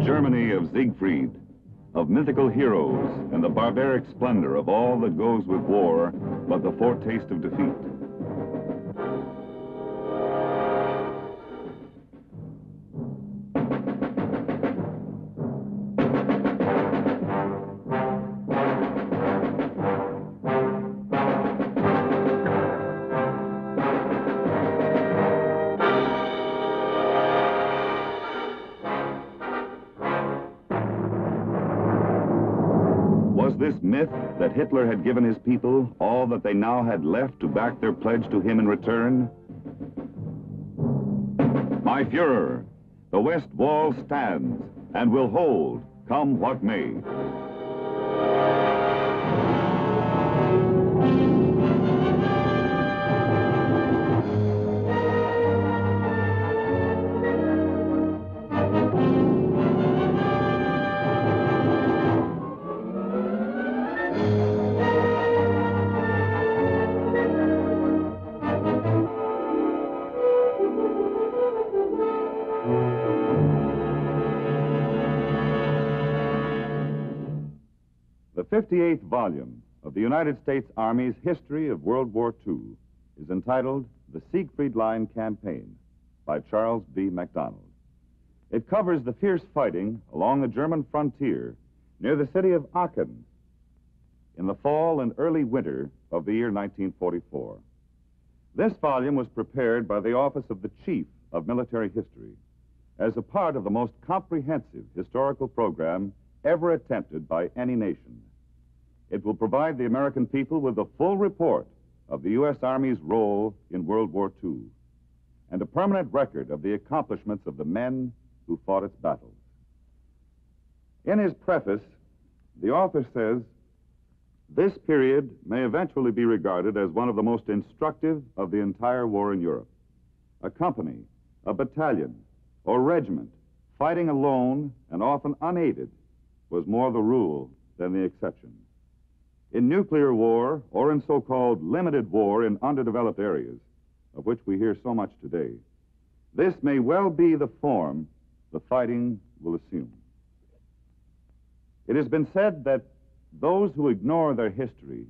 Germany of Siegfried, of mythical heroes and the barbaric splendor of all that goes with war, but the foretaste of defeat. Was this myth that Hitler had given his people all that they now had left to back their pledge to him in return? My Fuhrer, the West Wall stands and will hold, come what may. The 58th volume of the United States Army's History of World War II is entitled The Siegfried Line Campaign by Charles B. MacDonald. It covers the fierce fighting along the German frontier near the city of Aachen in the fall and early winter of the year 1944. This volume was prepared by the Office of the Chief of Military History as a part of the most comprehensive historical program ever attempted by any nation. It will provide the American people with a full report of the U.S. Army's role in World War II and a permanent record of the accomplishments of the men who fought its battles. In his preface, the author says, "This period may eventually be regarded as one of the most instructive of the entire war in Europe. A company, a battalion, or regiment fighting alone and often unaided was more the rule than the exception. In nuclear war, or in so-called limited war in underdeveloped areas, of which we hear so much today, this may well be the form the fighting will assume. It has been said that those who ignore their history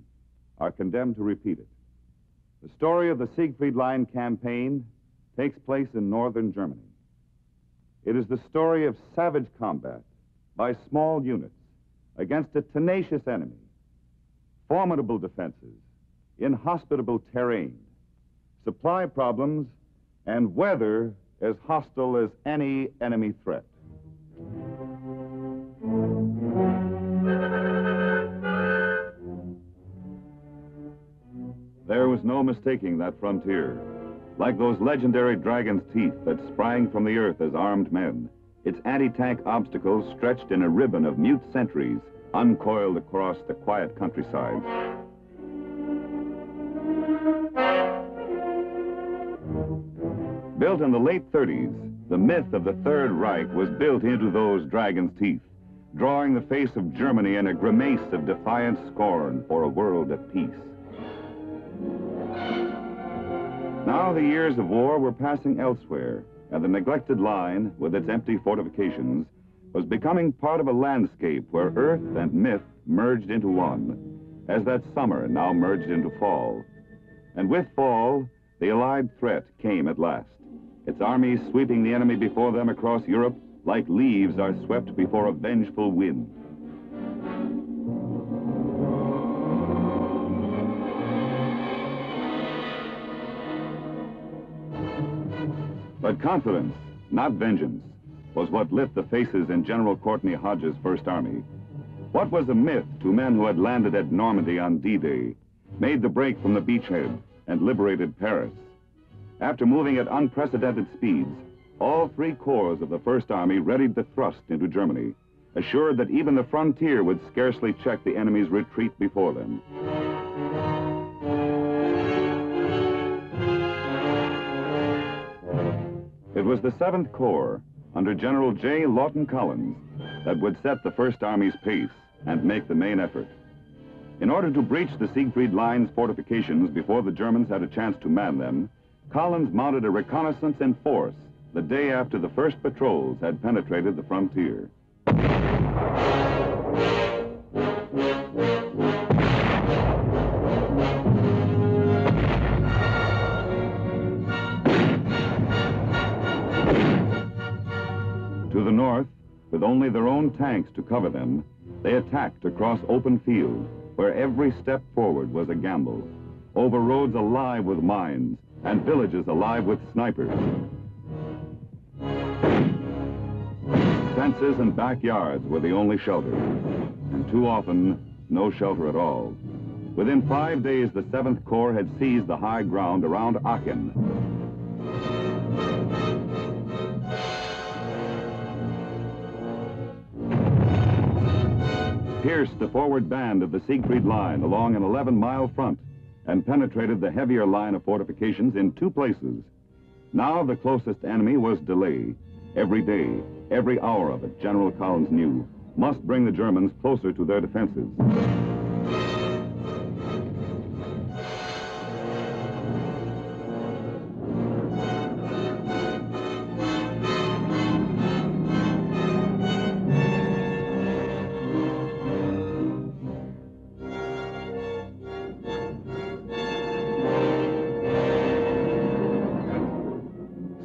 are condemned to repeat it. The story of the Siegfried Line campaign takes place in northern Germany. It is the story of savage combat by small units against a tenacious enemy, formidable defenses, inhospitable terrain, supply problems, and weather as hostile as any enemy threat. There was no mistaking that frontier. Like those legendary dragon's teeth that sprang from the earth as armed men, its anti-tank obstacles stretched in a ribbon of mute sentries uncoiled across the quiet countryside. Built in the late 30s, the myth of the Third Reich was built into those dragon's teeth, drawing the face of Germany in a grimace of defiant scorn for a world at peace. Now the years of war were passing elsewhere, and the neglected line, with its empty fortifications, was becoming part of a landscape where earth and myth merged into one, as that summer now merged into fall. And with fall, the Allied threat came at last, its armies sweeping the enemy before them across Europe like leaves are swept before a vengeful wind. But confidence, not vengeance, was what lit the faces in General Courtney Hodges' First Army. What was a myth to men who had landed at Normandy on D-Day, made the break from the beachhead, and liberated Paris? After moving at unprecedented speeds, all three corps of the First Army readied the thrust into Germany, assured that even the frontier would scarcely check the enemy's retreat before them. It was the 7th Corps, under General J. Lawton Collins, that would set the First Army's pace and make the main effort. In order to breach the Siegfried Line's fortifications before the Germans had a chance to man them, Collins mounted a reconnaissance in force the day after the first patrols had penetrated the frontier. To the north, with only their own tanks to cover them, they attacked across open field, where every step forward was a gamble, over roads alive with mines and villages alive with snipers. Fences and backyards were the only shelter, and too often, no shelter at all. Within 5 days, the 7th Corps had seized the high ground around Aachen. Pierced the forward band of the Siegfried Line along an 11-mile front and penetrated the heavier line of fortifications in 2 places. Now the closest enemy was delay. Every day, every hour of it, General Collins knew, must bring the Germans closer to their defenses.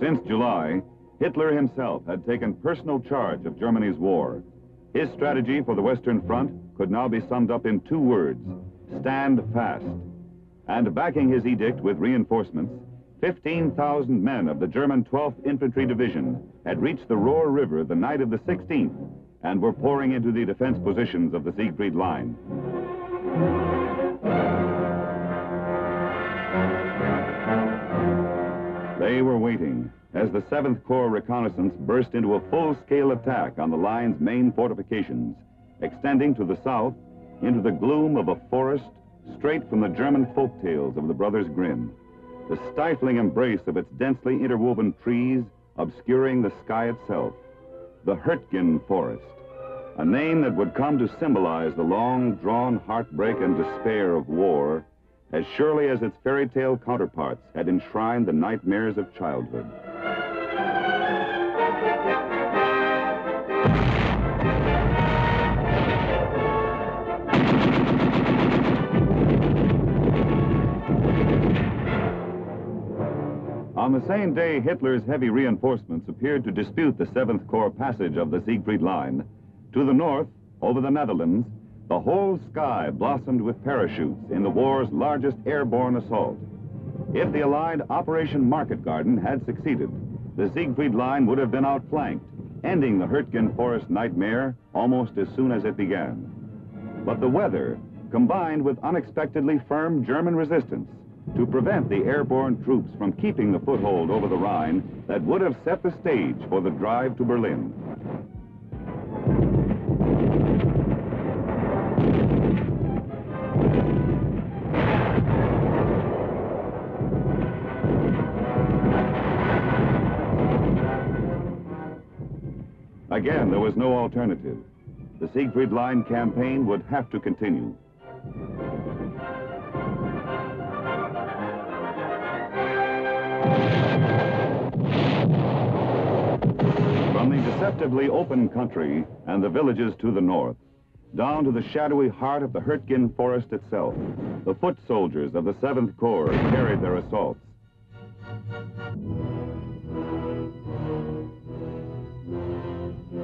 Since July, Hitler himself had taken personal charge of Germany's war. His strategy for the Western Front could now be summed up in 2 words: stand fast. And backing his edict with reinforcements, 15,000 men of the German 12th Infantry Division had reached the Rohr River the night of the 16th and were pouring into the defense positions of the Siegfried Line. They were waiting as the 7th Corps reconnaissance burst into a full-scale attack on the line's main fortifications, extending to the south into the gloom of a forest straight from the German folktales of the Brothers Grimm, the stifling embrace of its densely interwoven trees obscuring the sky itself, the Hurtgen Forest, a name that would come to symbolize the long-drawn heartbreak and despair of war as surely as its fairy tale counterparts had enshrined the nightmares of childhood. On the same day, Hitler's heavy reinforcements appeared to dispute the 7th Corps passage of the Siegfried Line. To the north, over the Netherlands, the whole sky blossomed with parachutes in the war's largest airborne assault. If the Allied Operation Market Garden had succeeded, the Siegfried Line would have been outflanked, ending the Hurtgen Forest nightmare almost as soon as it began. But the weather, combined with unexpectedly firm German resistance, to prevent the airborne troops from keeping the foothold over the Rhine that would have set the stage for the drive to Berlin. Again, there was no alternative. The Siegfried Line campaign would have to continue. From the deceptively open country and the villages to the north, down to the shadowy heart of the Hurtgen Forest itself, the foot soldiers of the 7th Corps carried their assaults.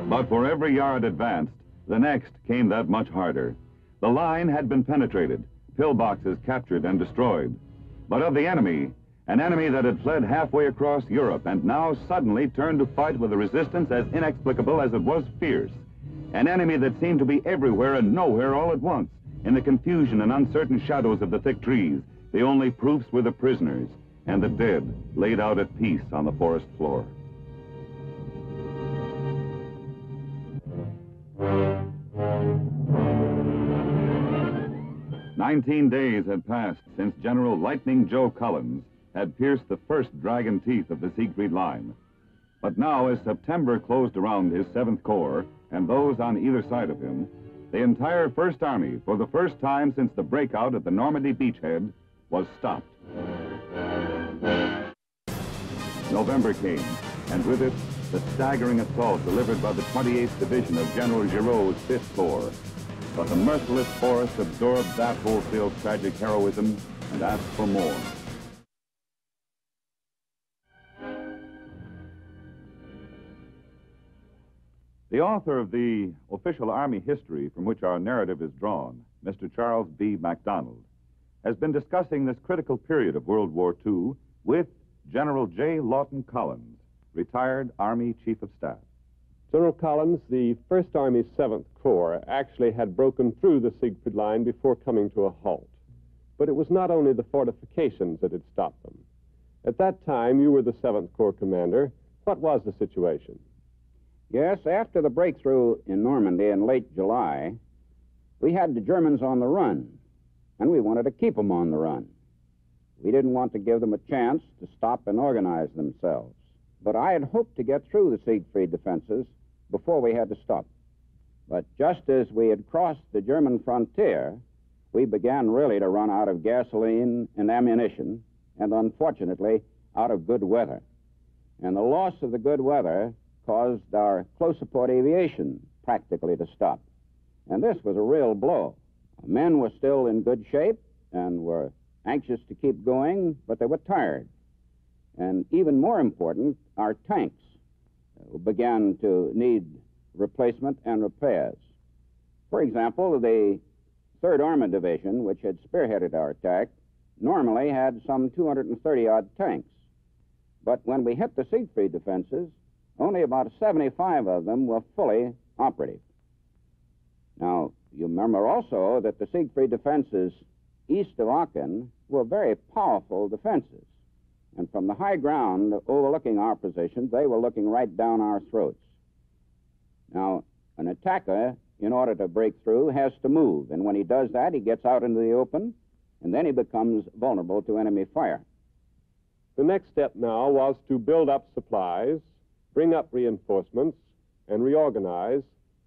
But for every yard advanced, the next came that much harder. The line had been penetrated, pillboxes captured and destroyed. But of the enemy, an enemy that had fled halfway across Europe and now suddenly turned to fight with a resistance as inexplicable as it was fierce. An enemy that seemed to be everywhere and nowhere all at once. In the confusion and uncertain shadows of the thick trees, the only proofs were the prisoners and the dead laid out at peace on the forest floor. "19 days had passed since General Lightning Joe Collins had pierced the first dragon teeth of the Siegfried Line. But now, as September closed around his 7th Corps and those on either side of him, the entire First Army, for the first time since the breakout at the Normandy beachhead, was stopped. November came, and with it, the staggering assault delivered by the 28th Division of General Giraud's 5th Corps. But the merciless force absorbed that wholesale tragic heroism and asked for more. The author of the official Army history from which our narrative is drawn, Mr. Charles B. MacDonald, has been discussing this critical period of World War II with General J. Lawton Collins, retired Army Chief of Staff. General Collins, the First Army's 7th Corps actually had broken through the Siegfried Line before coming to a halt. But it was not only the fortifications that had stopped them. At that time, you were the 7th Corps commander. What was the situation? Yes, after the breakthrough in Normandy in late July, we had the Germans on the run, and we wanted to keep them on the run. We didn't want to give them a chance to stop and organize themselves. But I had hoped to get through the Siegfried defenses before we had to stop. But just as we had crossed the German frontier, we began really to run out of gasoline and ammunition, and unfortunately, out of good weather. And the loss of the good weather caused our close support aviation practically to stop. And this was a real blow. Men were still in good shape and were anxious to keep going, but they were tired. And even more important, our tanks began to need replacement and repairs. For example, the 3rd Armored Division, which had spearheaded our attack, normally had some 230-odd tanks. But when we hit the Siegfried defenses, only about 75 of them were fully operative. Now, you remember also that the Siegfried defenses east of Aachen were very powerful defenses. And from the high ground overlooking our positions, they were looking right down our throats. Now, an attacker, in order to break through, has to move. And when he does that, he gets out into the open, and then he becomes vulnerable to enemy fire. The next step now was to build up supplies, bring up reinforcements, and reorganize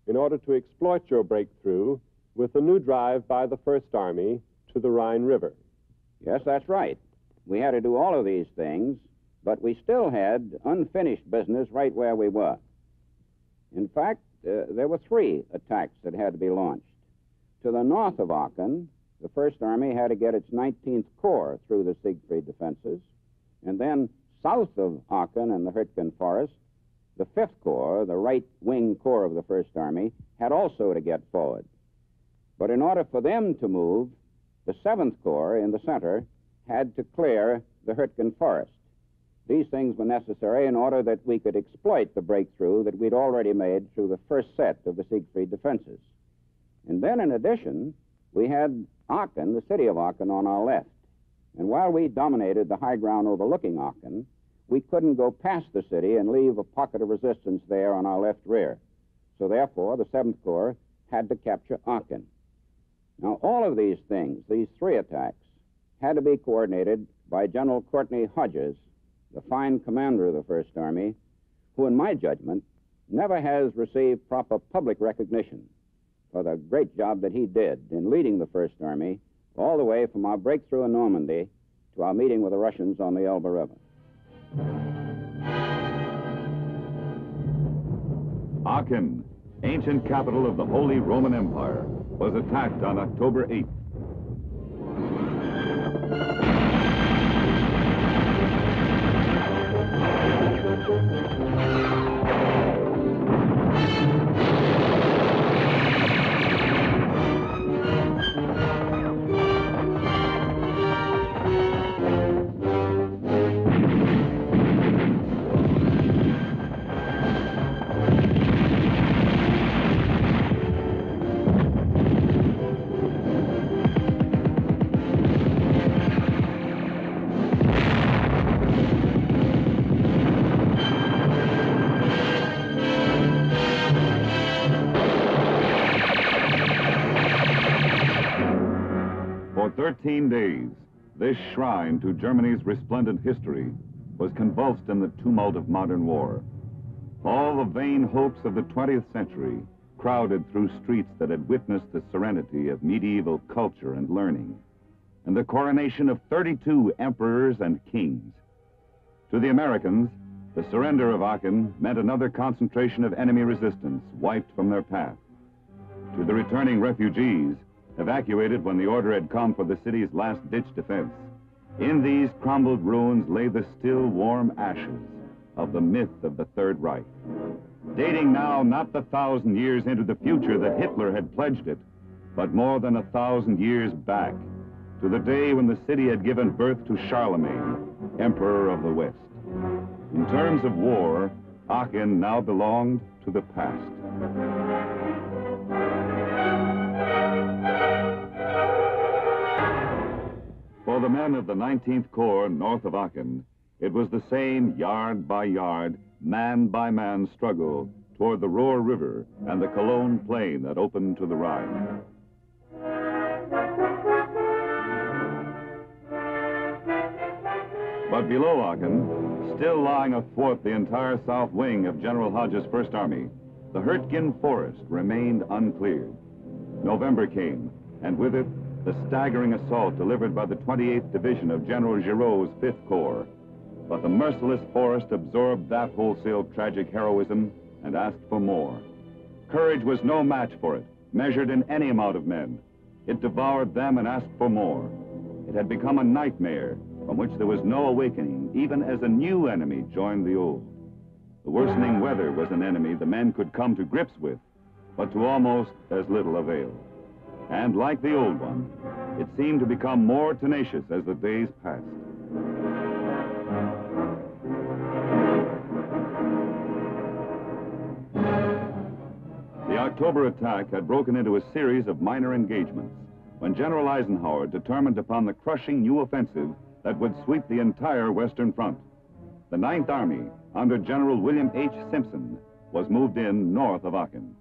in order to exploit your breakthrough with the new drive by the First Army to the Rhine River. Yes, that's right. We had to do all of these things, but we still had unfinished business right where we were. In fact, there were 3 attacks that had to be launched. To the north of Aachen, the First Army had to get its 19th Corps through the Siegfried defenses, and then south of Aachen and the Hürtgen Forest, the 5th Corps, the right-wing corps of the First Army, had also to get forward. But in order for them to move, the 7th Corps in the center had to clear the Hürtgen Forest. These things were necessary in order that we could exploit the breakthrough that we'd already made through the first set of the Siegfried defenses. And then, in addition, we had Aachen, the city of Aachen, on our left. And while we dominated the high ground overlooking Aachen, we couldn't go past the city and leave a pocket of resistance there on our left rear. So therefore, the 7th Corps had to capture Aachen. Now, all of these things, these 3 attacks, had to be coordinated by General Courtney Hodges, the fine commander of the First Army, who, in my judgment, never has received proper public recognition for the great job that he did in leading the First Army all the way from our breakthrough in Normandy to our meeting with the Russians on the Elbe River. Aachen, ancient capital of the Holy Roman Empire, was attacked on October 8th. For 13 days, this shrine to Germany's resplendent history was convulsed in the tumult of modern war. All the vain hopes of the 20th century crowded through streets that had witnessed the serenity of medieval culture and learning, and the coronation of 32 emperors and kings. To the Americans, The surrender of Aachen meant another concentration of enemy resistance wiped from their path. To the returning refugees, evacuated when the order had come for the city's last-ditch defense, in these crumbled ruins lay the still warm ashes of the myth of the Third Reich, dating now not the 1,000 years into the future that Hitler had pledged it, but more than 1,000 years back, to the day when the city had given birth to Charlemagne, Emperor of the West. In terms of war, Aachen now belonged to the past. For the men of the 19th Corps north of Aachen, it was the same yard-by-yard, man-by-man struggle toward the Ruhr River and the Cologne Plain that opened to the Rhine. But below Aachen, still lying athwart the entire south wing of General Hodge's First Army, the Hurtgen Forest remained uncleared. November came, and with it, the staggering assault delivered by the 28th Division of General Giraud's 5th Corps. But the merciless forest absorbed that wholesale tragic heroism and asked for more. Courage was no match for it, measured in any amount of men. It devoured them and asked for more. It had become a nightmare from which there was no awakening, even as a new enemy joined the old. The worsening weather was an enemy the men could come to grips with, but to almost as little avail. And like the old one, it seemed to become more tenacious as the days passed. The October attack had broken into a series of minor engagements when General Eisenhower determined upon the crushing new offensive that would sweep the entire Western Front. The 9th Army, under General William H. Simpson, was moved in north of Aachen.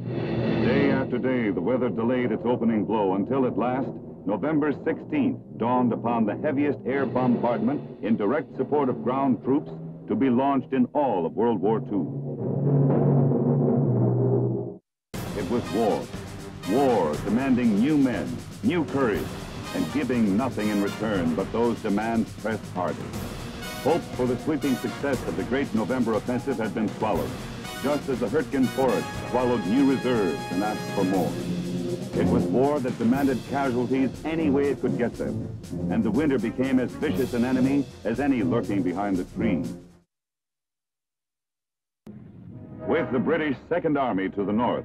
Day after day, the weather delayed its opening blow until at last, November 16th dawned upon the heaviest air bombardment in direct support of ground troops to be launched in all of World War II. It was war. War demanding new men, new courage, and giving nothing in return but those demands pressed harder. Hope for the sweeping success of the great November offensive had been swallowed, just as the Hurtgen Forest swallowed new reserves and asked for more. It was war that demanded casualties any way it could get them, and the winter became as vicious an enemy as any lurking behind the trees. With the British Second Army to the north,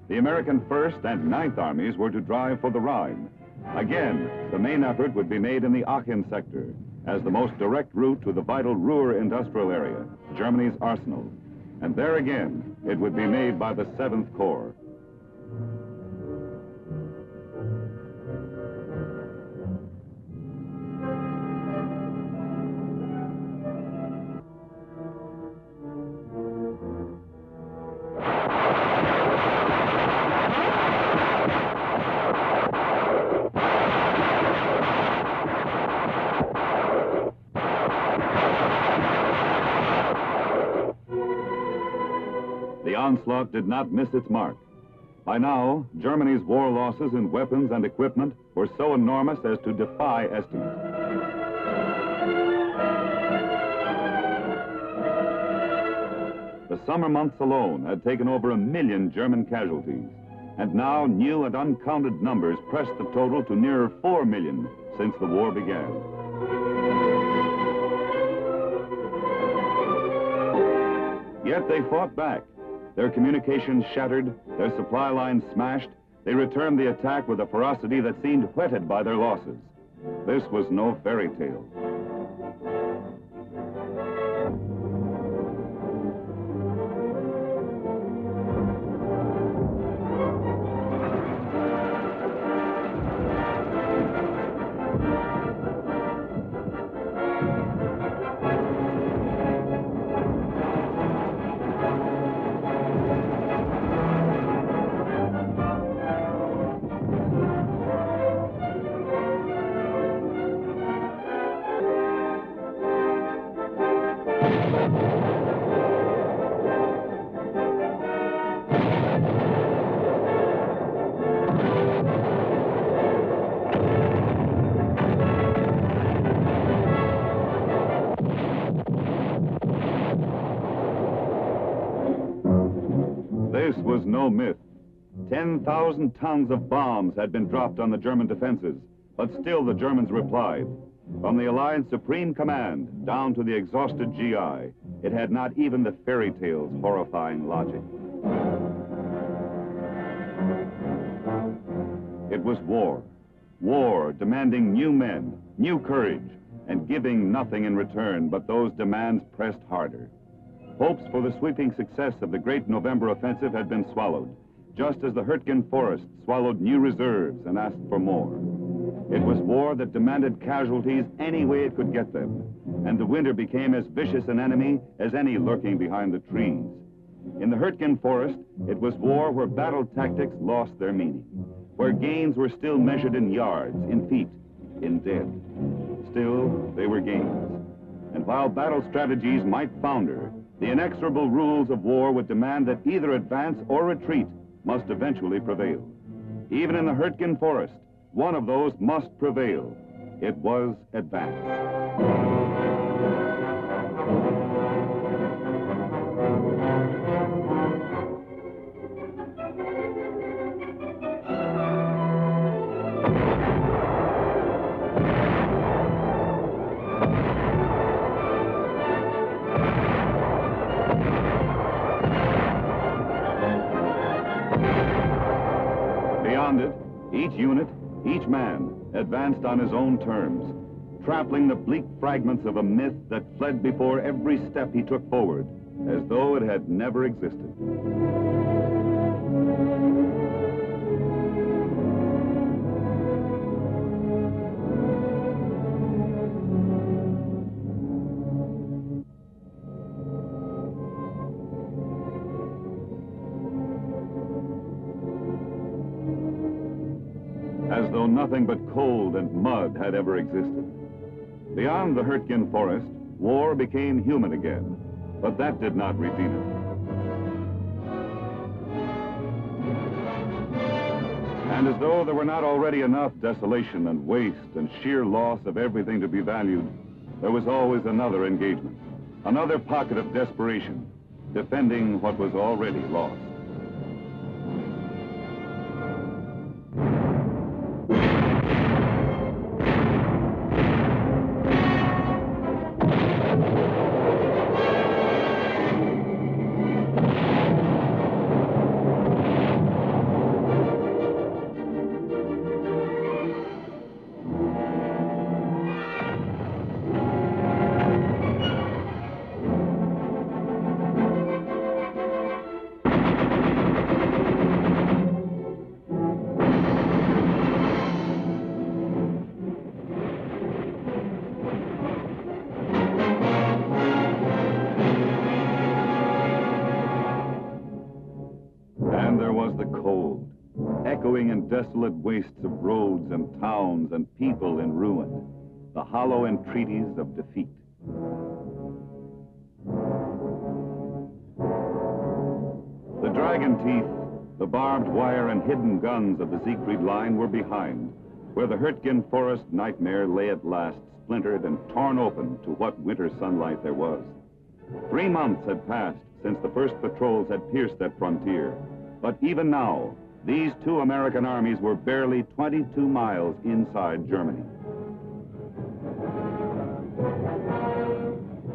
the American First and Ninth Armies were to drive for the Rhine. Again, the main effort would be made in the Aachen sector, as the most direct route to the vital Ruhr industrial area, Germany's arsenal. And there again, it would be made by the 7th Corps. The onslaught did not miss its mark. By now, Germany's war losses in weapons and equipment were so enormous as to defy estimate. The summer months alone had taken over 1 million German casualties, and now new and uncounted numbers pressed the total to nearer 4 million since the war began. Yet they fought back. Their communications shattered, their supply lines smashed. They returned the attack with a ferocity that seemed whetted by their losses. This was no fairy tale. This was no myth. 10,000 tons of bombs had been dropped on the German defenses, but still the Germans replied. From the Alliance Supreme Command down to the exhausted GI, it had not even the fairy tale's horrifying logic. It was war. War demanding new men, new courage, and giving nothing in return, but those demands pressed harder. Hopes for the sweeping success of the great November offensive had been swallowed, just as the Hurtgen Forest swallowed new reserves and asked for more. It was war that demanded casualties any way it could get them, and the winter became as vicious an enemy as any lurking behind the trees. In the Hurtgen Forest, it was war where battle tactics lost their meaning, where gains were still measured in yards, in feet, in dead. Still, they were gains. And while battle strategies might founder, the inexorable rules of war would demand that either advance or retreat must eventually prevail. Even in the Hurtgen Forest, one of those must prevail. It was advance. Beyond it, each unit, each man advanced on his own terms, trampling the bleak fragments of a myth that fled before every step he took forward, as though it had never existed. As though nothing but cold and mud had ever existed. Beyond the Hurtgen Forest, war became human again, but that did not redeem it. And as though there were not already enough desolation and waste and sheer loss of everything to be valued, there was always another engagement, another pocket of desperation, defending what was already lost. And there was the cold, echoing in desolate wastes of roads and towns and people in ruin, the hollow entreaties of defeat. The dragon teeth, the barbed wire and hidden guns of the Siegfried Line were behind, where the Hurtgen Forest nightmare lay at last, splintered and torn open to what winter sunlight there was. 3 months had passed since the first patrols had pierced that frontier, but even now, these two American armies were barely 22 miles inside Germany.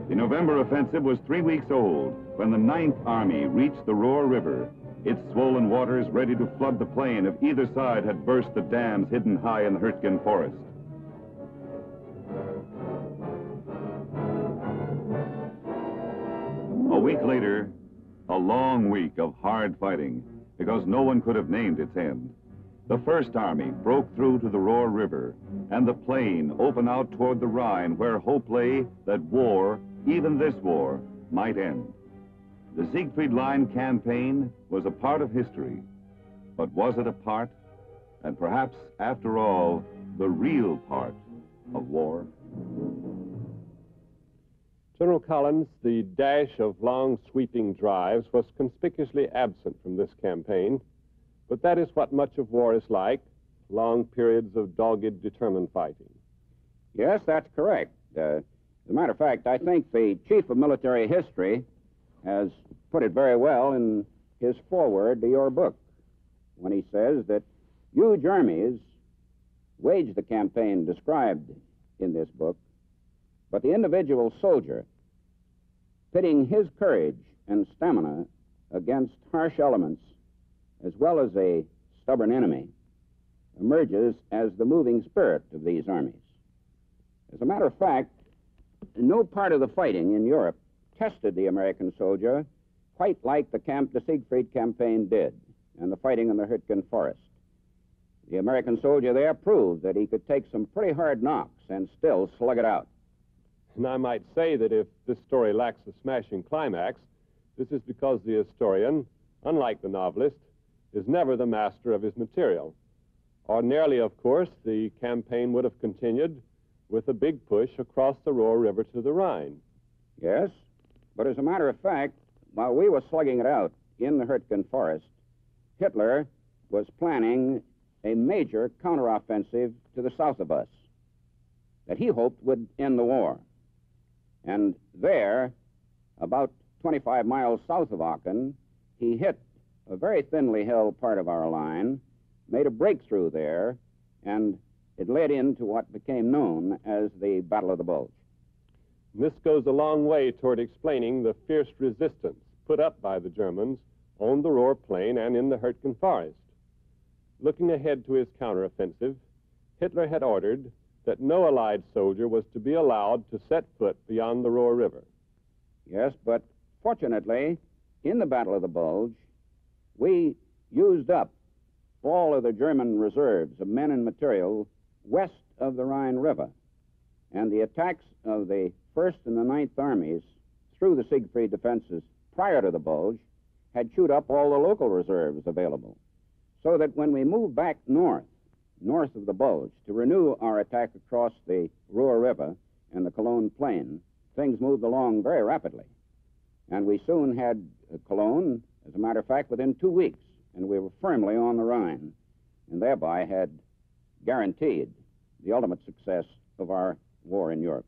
The November offensive was 3 weeks old when the 9th Army reached the Roer River, its swollen waters ready to flood the plain if either side had burst the dams hidden high in the Hurtgen Forest. A week later, a long week of hard fighting, because no one could have named its end. The First Army broke through to the Roer River, and the plain opened out toward the Rhine, where hope lay that war, even this war, might end. The Siegfried Line campaign was a part of history, but was it a part, and perhaps, after all, the real part of war? General Collins, the dash of long sweeping drives was conspicuously absent from this campaign, but that is what much of war is like, long periods of dogged, determined fighting. Yes, that's correct. As a matter of fact, I think the chief of military history has put it very well in his foreword to your book when he says that huge armies waged the campaign described in this book, but the individual soldier, pitting his courage and stamina against harsh elements as well as a stubborn enemy, emerges as the moving spirit of these armies. As a matter of fact, no part of the fighting in Europe tested the American soldier quite like the Siegfried campaign did, and the fighting in the Hürtgen Forest. The American soldier there proved that he could take some pretty hard knocks and still slug it out. And I might say that if this story lacks a smashing climax, this is because the historian, unlike the novelist, is never the master of his material. Ordinarily, of course, the campaign would have continued with a big push across the Ruhr River to the Rhine. Yes, but as a matter of fact, while we were slugging it out in the Hürtgen Forest, Hitler was planning a major counteroffensive to the south of us that he hoped would end the war. And there, about 25 miles south of Aachen, he hit a very thinly held part of our line, made a breakthrough there, and it led into what became known as the Battle of the Bulge. This goes a long way toward explaining the fierce resistance put up by the Germans on the Ruhr Plain and in the Hürtgen Forest. Looking ahead to his counteroffensive, Hitler had ordered that no Allied soldier was to be allowed to set foot beyond the Ruhr River. Yes, but fortunately, in the Battle of the Bulge, we used up all of the German reserves of men and material west of the Rhine River, and the attacks of the 1st and the 9th Armies through the Siegfried defenses prior to the Bulge had chewed up all the local reserves available, so that when we moved back north of the Bulge to renew our attack across the Ruhr River and the Cologne Plain, things moved along very rapidly. And we soon had Cologne, as a matter of fact, within 2 weeks, and we were firmly on the Rhine, and thereby had guaranteed the ultimate success of our war in Europe.